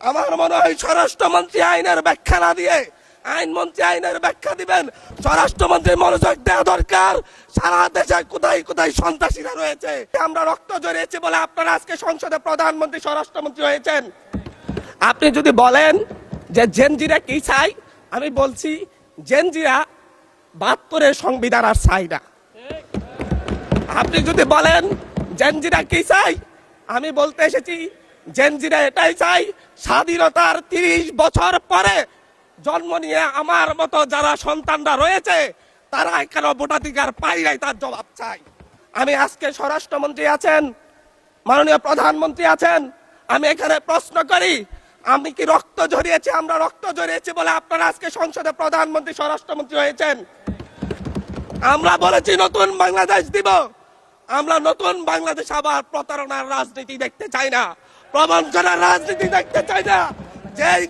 আমার মনে হয় স্বরাষ্ট্রমন্ত্রী আইনের ব্যাখ্যা না দিয়ে আইনমন্ত্রী আইনের ব্যাখ্যা দিবেন। স্বরাষ্ট্রমন্ত্রী মনোযোগ দেওয়া দরকার। সারা দেশে কোথায় কোথায় সন্ত্রাসীরা রয়েছে। আমরা রক্ত ঝরিয়েছি বলে আপনারা আজকে সংসদে প্রধানমন্ত্রী স্বরাষ্ট্রমন্ত্রী হয়েছেন। আপনি যদি বলেন যে জেনজিরা কি চাই, আমি বলছি জেনজিরা ৭২-এর সংবিধান আর চাই না। আপনি যদি বলেন জেনজিরা কি চাই, আমি বলতে এসেছি জেনজিরা এটাই চাই স্বাধীনতার ৩০ বছর পরে জন্ম নিয়ে আমার মতো যারা সন্তানরা রয়েছে তারা কেন ভোটাধিকার পাই নাই তার জবাব চাই। আমি আজকে স্বরাষ্ট্রমন্ত্রী আছেন, মাননীয় প্রধানমন্ত্রী আছেন, আমি এখানে প্রশ্ন করি আমি কি রক্ত ঝরিয়েছি? আমরা রক্ত ঝরিয়েছি বলে আপনারা আজকে সংসদে প্রধানমন্ত্রী স্বরাষ্ট্রমন্ত্রী হয়েছেন। আমরা বলেছি নতুন বাংলাদেশ দিব। আমরা নতুন বাংলাদেশ আবার প্রতারণার রাজনীতি দেখতে চাই না, প্রবঞ্চনার রাজনীতি দেখতে চাই না। যেই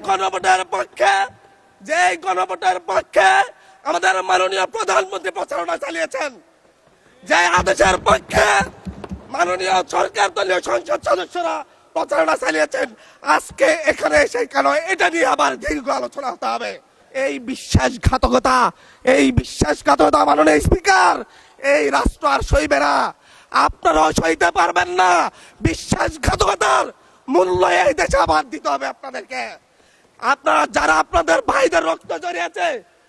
গণভোটের পক্ষে আমাদের মাননীয় প্রধানমন্ত্রী প্রচারণা চালিয়েছেন, যে আদেশের পক্ষে মাননীয় সরকার দলীয় সংসদ সদস্যরা প্রচারণা চালিয়েছেন, আজকে এখানে এসে কেন এটা নিয়ে আবার দীর্ঘ আলোচনা হতে হবে? এই বিশ্বাসঘাতকতা মাননীয় স্পিকার, এই রাষ্ট্র আর সইবে না। আপনারাও সইতে পারবেন না। বিশ্বাসঘাতকতার মূল্য এই দেশে আবার দিতে হবে আপনাদেরকে। আপনারা যারা আপনাদের ভাইদের রক্ত ঝরিয়েছে,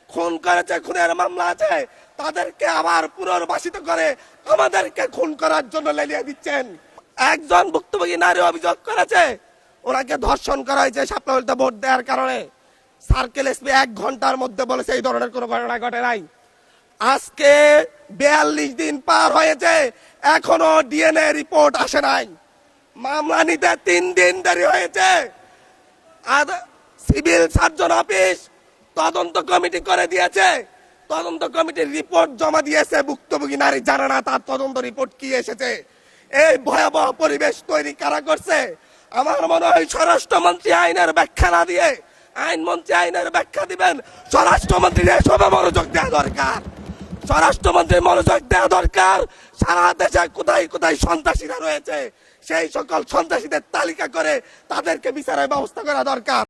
খুন করেছে, খুনের মামলা আছে, তাদেরকে আবার পুনর্বাসিত করে আমাদেরকে খুন করার জন্য লেলিয়ে দিচ্ছেন। একজন ভুক্তভোগী নারী অভিযোগ করেছে ওনাকে ধর্ষণ করা হয়েছে সাপ্তাহিক ভোট দেওয়ার কারণে। সার্কেল এসপি 1 ঘন্টার মধ্যে বলেছে এই ধরনের কোনো ঘটনা ঘটে নাই। আজকে 42 দিন পার হয়েছে, এখনো ডিএনএ রিপোর্ট আসে নাই। মামলা নিতে 3 দিন দেরি হয়েছে। আর সিভিল সার্জন অফিস তদন্ত কমিটি করে দিয়েছে, তদন্ত কমিটির রিপোর্ট জমা দিয়েছে। ভুক্তভোগী নারী জানে না তার তদন্ত রিপোর্ট কি এসেছে। এই ভয়াবহ পরিবেশ তৈরি কারা করছে? আমার মনে হয় স্বরাষ্ট্রমন্ত্রী আইনের ব্যাখ্যা না দিয়ে আইনমন্ত্রী আইনের ব্যাখ্যা দিবেন। স্বরাষ্ট্রমন্ত্রীর এসবে মনোযোগ দেওয়া দরকার। স্বরাষ্ট্রমন্ত্রী মনোযোগ দেওয়া দরকার। সারা দেশে কোথায় কোথায় সন্ত্রাসীরা রয়েছে সেই সকল সন্ত্রাসীদের তালিকা করে তাদেরকে বিচারের ব্যবস্থা করা দরকার।